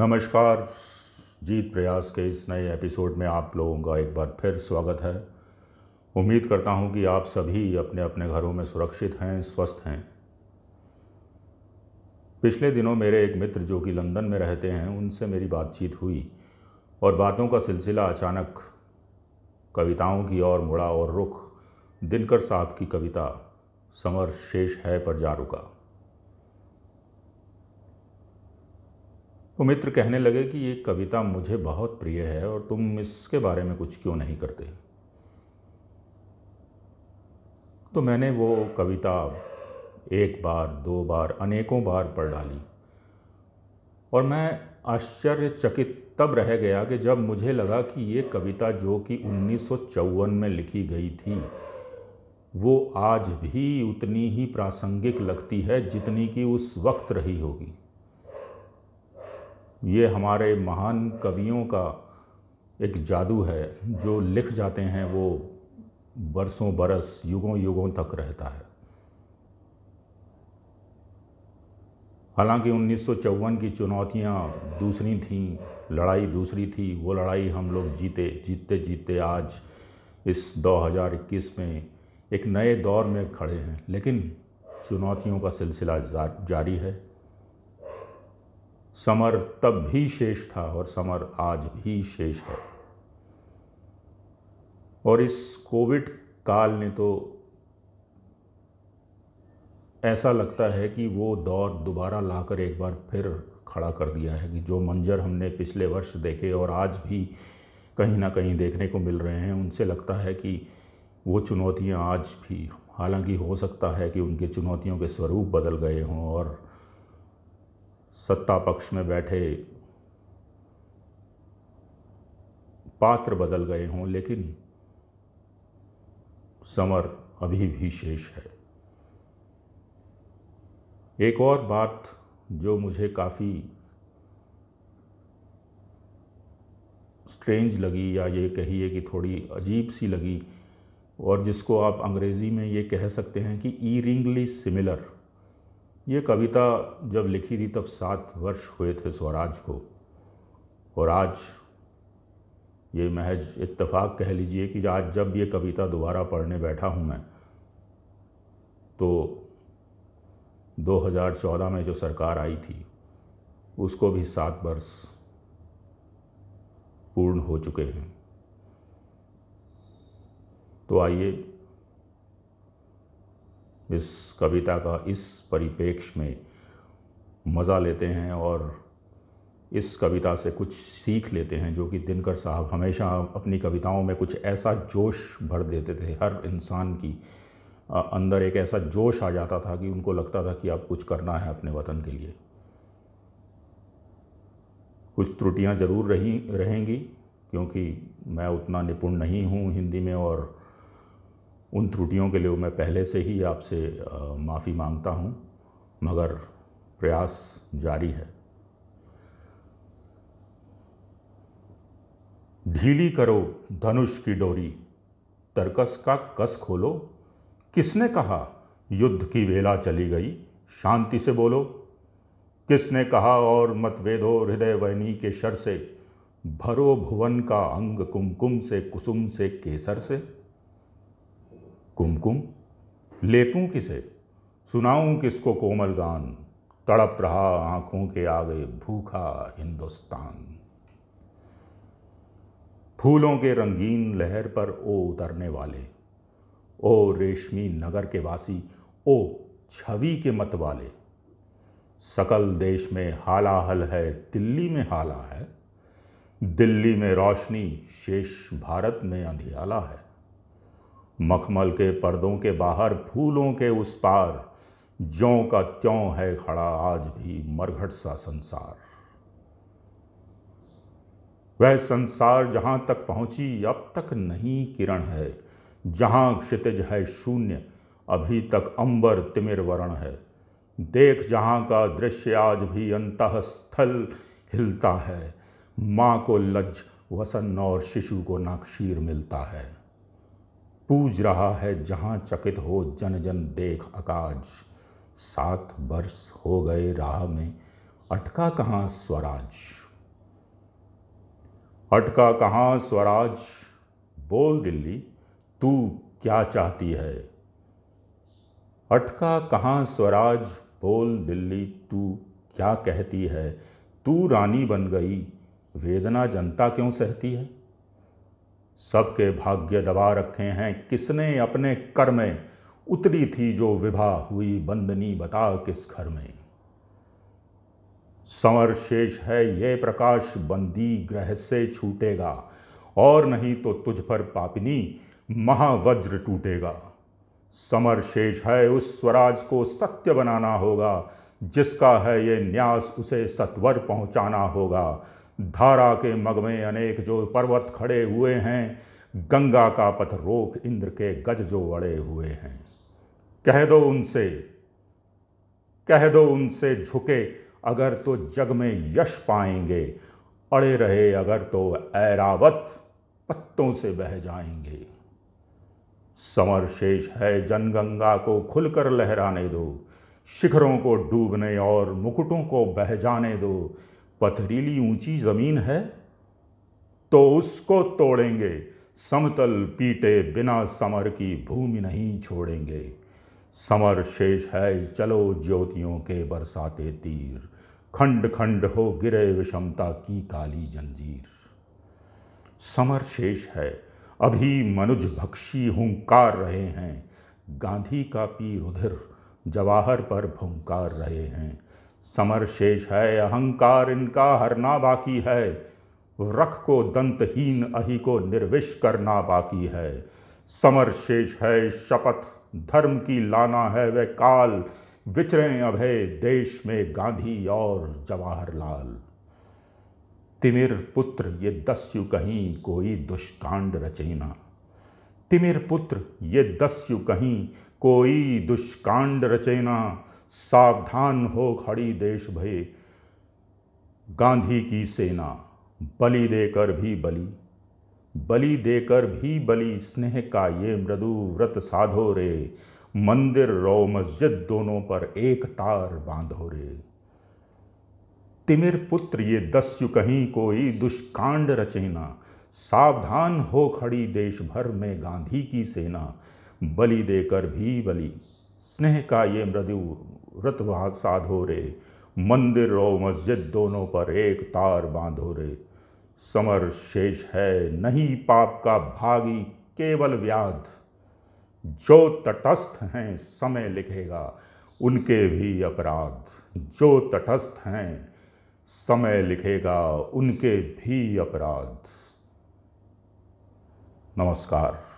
नमस्कार। जीत प्रयास के इस नए एपिसोड में आप लोगों का एक बार फिर स्वागत है। उम्मीद करता हूं कि आप सभी अपने अपने घरों में सुरक्षित हैं, स्वस्थ हैं। पिछले दिनों मेरे एक मित्र जो कि लंदन में रहते हैं, उनसे मेरी बातचीत हुई और बातों का सिलसिला अचानक कविताओं की ओर मुड़ा और रुख दिनकर साहब की कविता समर शेष है पर जा रुका। वो मित्र कहने लगे कि ये कविता मुझे बहुत प्रिय है और तुम इसके बारे में कुछ क्यों नहीं करते। तो मैंने वो कविता एक बार, दो बार, अनेकों बार पढ़ डाली और मैं आश्चर्यचकित तब रह गया कि जब मुझे लगा कि ये कविता जो कि 1954 में लिखी गई थी वो आज भी उतनी ही प्रासंगिक लगती है जितनी कि उस वक्त रही होगी। ये हमारे महान कवियों का एक जादू है, जो लिख जाते हैं वो बरसों बरस, युगों युगों तक रहता है। हालांकि 1954 की चुनौतियां दूसरी थीं, लड़ाई दूसरी थी। वो लड़ाई हम लोग जीतते जीतते आज इस 2021 में एक नए दौर में खड़े हैं, लेकिन चुनौतियों का सिलसिला जारी है। समर तब भी शेष था और समर आज भी शेष है। और इस कोविड काल ने तो ऐसा लगता है कि वो दौर दोबारा लाकर एक बार फिर खड़ा कर दिया है कि जो मंजर हमने पिछले वर्ष देखे और आज भी कहीं ना कहीं देखने को मिल रहे हैं, उनसे लगता है कि वो चुनौतियां आज भी, हालांकि हो सकता है कि उनके चुनौतियों के स्वरूप बदल गए हों और सत्ता पक्ष में बैठे पात्र बदल गए हों, लेकिन समर अभी भी शेष है। एक और बात जो मुझे काफ़ी स्ट्रेंज लगी, या ये कहिए कि थोड़ी अजीब सी लगी, और जिसको आप अंग्रेज़ी में ये कह सकते हैं कि ईरिंगली सिमिलर। ये कविता जब लिखी थी तब 7 वर्ष हुए थे स्वराज को, और आज ये महज इत्तेफाक कह लीजिए कि आज जब ये कविता दोबारा पढ़ने बैठा हूँ मैं, तो 2014 में जो सरकार आई थी उसको भी 7 वर्ष पूर्ण हो चुके हैं। तो आइए इस कविता का इस परिप्रेक्ष्य में मज़ा लेते हैं और इस कविता से कुछ सीख लेते हैं, जो कि दिनकर साहब हमेशा अपनी कविताओं में कुछ ऐसा जोश भर देते थे। हर इंसान की अंदर एक ऐसा जोश आ जाता था कि उनको लगता था कि अब कुछ करना है अपने वतन के लिए। कुछ त्रुटियां ज़रूर रहेंगी, क्योंकि मैं उतना निपुण नहीं हूँ हिंदी में, और उन त्रुटियों के लिए मैं पहले से ही आपसे माफ़ी मांगता हूँ, मगर प्रयास जारी है। ढीली करो धनुष की डोरी, तरकस का कस खोलो। किसने कहा युद्ध की वेला चली गई, शांति से बोलो। किसने कहा और मतभेदो हृदय वैनी के शर से, भरो भुवन का अंग कुमकुम से, कुसुम से, केसर से। कुमकुम लेपूं किसे, सुनाऊं किसको कोमल गान, तड़प रहा आंखों के आगे भूखा हिंदुस्तान। फूलों के रंगीन लहर पर ओ उतरने वाले, ओ रेशमी नगर के वासी, ओ छवि के मत वाले। सकल देश में हालाहल है, दिल्ली में हाला है। दिल्ली में रोशनी, शेष भारत में अंधियाला है। मखमल के पर्दों के बाहर, फूलों के उस पार, ज्यों का त्यों है खड़ा आज भी मरघट सा संसार। वह संसार जहां तक पहुंची अब तक नहीं किरण है, जहां क्षितिज है शून्य अभी तक अंबर तिमिर वरण है। देख जहां का दृश्य आज भी अंतःस्थल हिलता है, माँ को लज्ज वसन और शिशु को नाक्षीर मिलता है। पूज रहा है जहां चकित हो जन जन देख आकाज, 7 वर्ष हो गए राह में, अटका कहाँ स्वराज। अटका कहाँ स्वराज, बोल दिल्ली तू क्या चाहती है। अटका कहाँ स्वराज, बोल दिल्ली तू क्या कहती है। तू रानी बन गई, वेदना जनता क्यों सहती है। सबके भाग्य दबा रखे हैं किसने अपने कर में, उतरी थी जो विभा हुई बंदनी बता किस घर में। समर शेष है ये प्रकाश बंदी ग्रह से छूटेगा, और नहीं तो तुझ पर पापिनी महावज्र टूटेगा। समर शेष है उस स्वराज को सत्य बनाना होगा, जिसका है ये न्यास उसे सत्वर पहुंचाना होगा। धारा के मग में अनेक जो पर्वत खड़े हुए हैं, गंगा का पथ रोक इंद्र के गज जो अड़े हुए हैं। कह दो उनसे झुके अगर तो जग में यश पाएंगे, अड़े रहे अगर तो ऐरावत पत्तों से बह जाएंगे। समर शेष है जनगंगा को खुलकर लहराने दो, शिखरों को डूबने और मुकुटों को बह जाने दो। पथरीली ऊंची जमीन है तो उसको तोड़ेंगे, समतल पीटे बिना समर की भूमि नहीं छोड़ेंगे। समर शेष है चलो ज्योतियों के बरसाते तीर, खंड खंड हो गिरे विषमता की काली जंजीर। समर शेष है अभी मनुज भक्षी हुंकार रहे हैं, गांधी का पी रुधिर जवाहर पर भुंकार रहे हैं। समर शेष है अहंकार इनका हरना बाकी है, रख को दंतहीन अहि को निर्विष करना बाकी है। समर शेष है शपथ धर्म की लाना है वह काल, विचरें अभय देश में गांधी और जवाहरलाल। तिमिर पुत्र ये दस्यु कहीं कोई दुष्कांड रचेना, तिमिर पुत्र ये दस्यु कहीं कोई दुष्कांड रचेना। सावधान हो खड़ी देश भय गांधी की सेना, बलि देकर भी बलि स्नेह का ये मृदु व्रत साधो रे। मंदिर रो मस्जिद दोनों पर एक तार बांधो रे। तिमिर पुत्र ये दस्यु कहीं कोई दुष्कांड रचेना, सावधान हो खड़ी देश भर में गांधी की सेना। बलि देकर भी बलि स्नेह का ये मृदु व्रत साधो रे। मंदिर और मस्जिद दोनों पर एक तार बांधो रे। समर शेष है नहीं पाप का भागी केवल व्याध, जो तटस्थ हैं समय लिखेगा उनके भी अपराध। जो तटस्थ हैं समय लिखेगा उनके भी अपराध। नमस्कार।